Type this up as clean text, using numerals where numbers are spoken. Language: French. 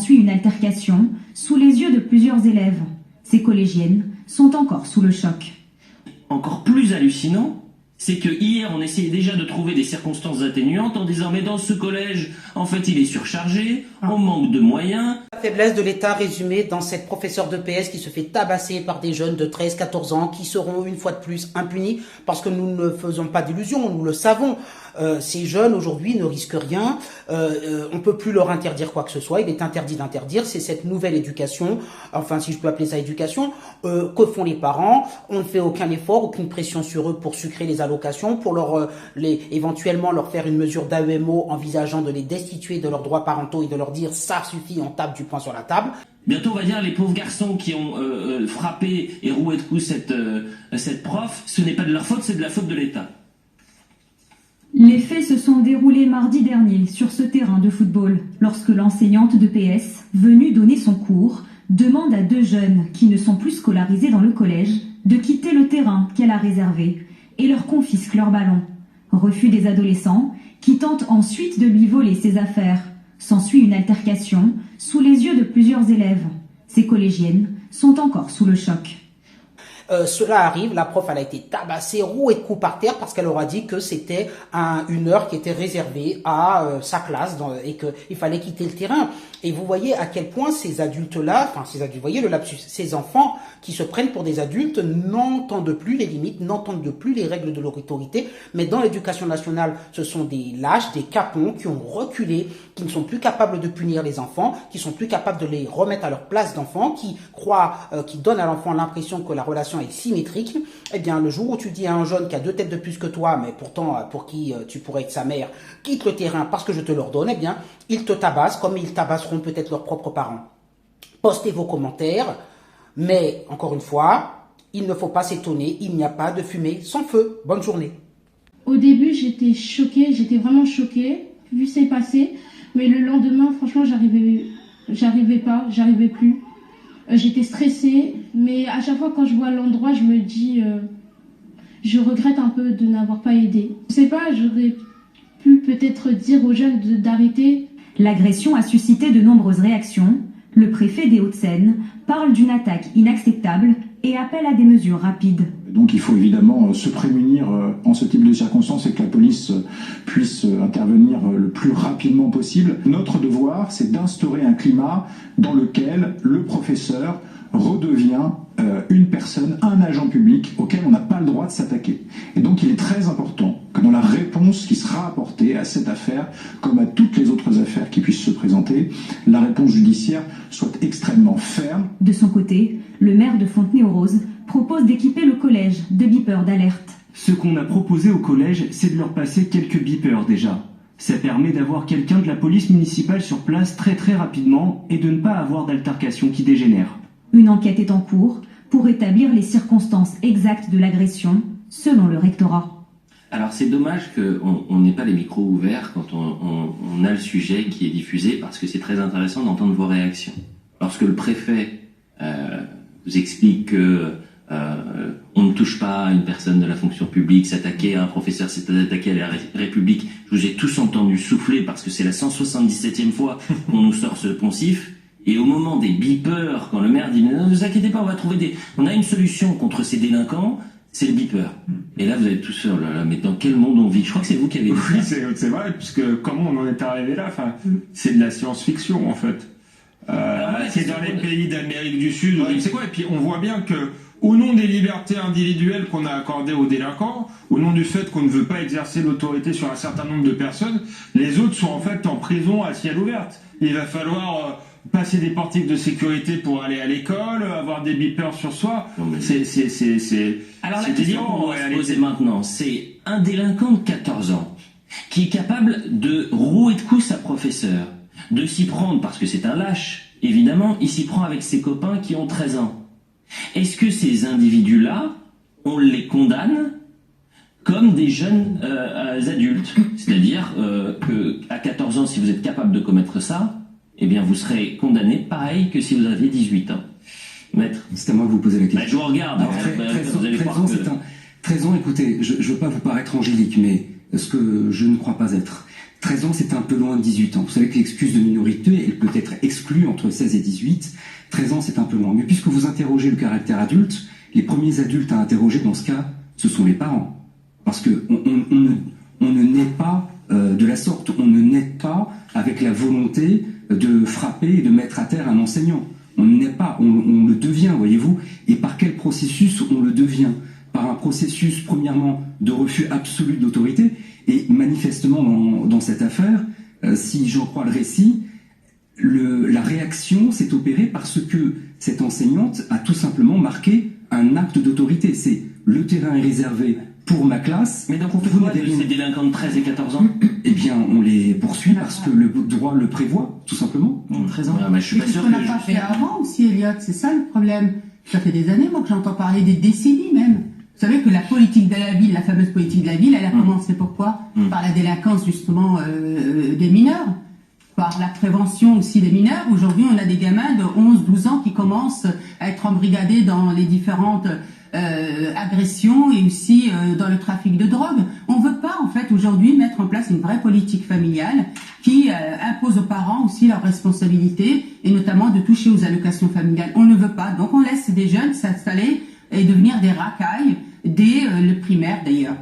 S'ensuit une altercation sous les yeux de plusieurs élèves. Ces collégiennes sont encore sous le choc. Encore plus hallucinant, c'est que hier on essayait déjà de trouver des circonstances atténuantes en disant mais dans ce collège, en fait il est surchargé, on manque de moyens. La faiblesse de l'État résumée dans cette professeure de PS qui se fait tabasser par des jeunes de 13-14 ans qui seront une fois de plus impunis parce que nous ne faisons pas d'illusions, nous le savons. Ces jeunes aujourd'hui ne risquent rien, on peut plus leur interdire quoi que ce soit, il est interdit d'interdire, c'est cette nouvelle éducation, enfin si je peux appeler ça éducation, que font les parents, on ne fait aucun effort, aucune pression sur eux pour sucrer les allocations, pour éventuellement leur faire une mesure d'AEMO envisageant de les destituer de leurs droits parentaux et de leur dire ça suffit, on tape du poing sur la table. Bientôt on va dire les pauvres garçons qui ont frappé et roué de coups cette prof, ce n'est pas de leur faute, c'est de la faute de l'État. Les faits se sont déroulés mardi dernier sur ce terrain de football, lorsque l'enseignante de PS, venue donner son cours, demande à deux jeunes qui ne sont plus scolarisés dans le collège de quitter le terrain qu'elle a réservé et leur confisque leur ballon. Refus des adolescents qui tentent ensuite de lui voler ses affaires. S'ensuit une altercation sous les yeux de plusieurs élèves. Ces collégiennes sont encore sous le choc. Cela arrive, la prof elle a été tabassée, rouée de coups par terre parce qu'elle aura dit que c'était une heure qui était réservée à sa classe et qu'il fallait quitter le terrain. Et vous voyez à quel point ces adultes-là, vous voyez le lapsus, ces enfants qui se prennent pour des adultes n'entendent plus les limites, n'entendent plus les règles de leur autorité, mais dans l'éducation nationale, ce sont des lâches, des capons qui ont reculé, qui ne sont plus capables de punir les enfants, qui sont plus capables de les remettre à leur place d'enfants, qui donnent à l'enfant l'impression que la relation est symétrique. Eh bien, le jour où tu dis à un jeune qui a 2 têtes de plus que toi, mais pourtant pour qui tu pourrais être sa mère, quitte le terrain parce que je te l'ordonne, eh bien, ils te tabassent comme ils tabasseront peut-être leurs propres parents. Postez vos commentaires, mais encore une fois, il ne faut pas s'étonner, il n'y a pas de fumée sans feu. Bonne journée. Au début, j'étais choquée, j'étais vraiment choquée, vu c'est passé, mais le lendemain, franchement, j'arrivais plus. J'étais stressée, mais à chaque fois quand je vois l'endroit, je me dis, je regrette un peu de n'avoir pas aidé. Je sais pas, j'aurais pu peut-être dire aux jeunes d'arrêter. L'agression a suscité de nombreuses réactions. Le préfet des Hauts-de-Seine parle d'une attaque inacceptable et appelle à des mesures rapides. Donc il faut évidemment se prémunir en ce type de circonstances et que la police puisse intervenir le plus rapidement possible. Notre devoir, c'est d'instaurer un climat dans lequel le professeur redevient une personne, un agent public auquel on n'a pas le droit de s'attaquer. Et donc il est très important que dans la réponse qui sera apportée à cette affaire, comme à toutes les autres affaires qui puissent se présenter, la réponse judiciaire soit extrêmement ferme. De son côté, le maire de Fontenay-aux-Roses propose d'équiper le collège de beepers d'alerte. Ce qu'on a proposé au collège, c'est de leur passer quelques beepers déjà. Ça permet d'avoir quelqu'un de la police municipale sur place très rapidement et de ne pas avoir d'altercation qui dégénère. Une enquête est en cours pour établir les circonstances exactes de l'agression, selon le rectorat. Alors c'est dommage qu'on n'ait pas les micros ouverts quand on a le sujet qui est diffusé, parce que c'est très intéressant d'entendre vos réactions. Lorsque le préfet vous explique que on ne touche pas à une personne de la fonction publique, s'attaquer à un professeur, c'est attaquer à la République, je vous ai tous entendu souffler parce que c'est la 177e fois qu'on nous sort ce poncif. Et au moment des beepers, quand le maire dit « Ne vous inquiétez pas, on a une solution contre ces délinquants », c'est le beeper. Et là, vous êtes tous seuls. Mais dans quel monde on vit? Je crois que c'est vous qui avez dit ça. Oui, c'est vrai, puisque comment on en est arrivé là, c'est de la science-fiction, en fait. C'est dans les pays d'Amérique du Sud, ou je ne sais quoi. Et puis, on voit bien que, au nom des libertés individuelles qu'on a accordées aux délinquants, au nom du fait qu'on ne veut pas exercer l'autorité sur un certain nombre de personnes, les autres sont en fait en prison à ciel ouvert. Il va falloir passer des portiques de sécurité pour aller à l'école, avoir des beepers sur soi. Alors la question qu'on doit se poser maintenant, c'est un délinquant de 14 ans qui est capable de rouer de coups sa professeure, de s'y prendre, parce que c'est un lâche, évidemment, il s'y prend avec ses copains qui ont 13 ans. Est-ce que ces individus-là, on les condamne comme des jeunes adultes? C'est-à-dire qu'à 14 ans, si vous êtes capable de commettre ça, eh bien vous serez condamné pareil que si vous aviez 18 ans. Maître. C'est à moi de vous poser la question. Je vous regarde. Alors, 13 ans, écoutez, je ne veux pas vous paraître angélique, mais ce que je ne crois pas être. 13 ans, c'est un peu loin de 18 ans. Vous savez que l'excuse de minorité, elle peut être exclue entre 16 et 18. 13 ans, c'est un peu loin. Mais puisque vous interrogez le caractère adulte, les premiers adultes à interroger dans ce cas, ce sont les parents. Parce que on ne naît pas de la sorte. On ne naît pas avec la volonté de frapper et de mettre à terre un enseignant. On ne naît pas, on le devient, voyez-vous. Et par quel processus on le devient? Par un processus, premièrement, de refus absolu de l'autorité. Et manifestement, dans cette affaire, si j'en crois le récit, la réaction s'est opérée parce que cette enseignante a tout simplement marqué un acte d'autorité. C'est le terrain est réservé pour ma classe. Mais donc on fait quoi de ces délinquants de 13 et 14 ans? Eh bien, on les poursuit parce que le droit le prévoit, tout simplement. 13 ans. Mais je suis pas sûr qu'on n'a pas fait avant aussi, Elliot. C'est ça le problème. Ça fait des années, moi, que j'entends parler, des décennies même. Vous savez que la politique de la ville, la fameuse politique de la ville, elle a commencé pourquoi? Par la délinquance, justement, des mineurs. Par la prévention aussi des mineurs. Aujourd'hui, on a des gamins de 11, 12 ans qui commencent à être embrigadés dans les différentes agressions et aussi dans le trafic de drogue. On veut pas, en fait, aujourd'hui, mettre en place une vraie politique familiale qui impose aux parents aussi leurs responsabilités et notamment de toucher aux allocations familiales. On ne veut pas. Donc, on laisse des jeunes s'installer et devenir des racailles dès le primaire, d'ailleurs.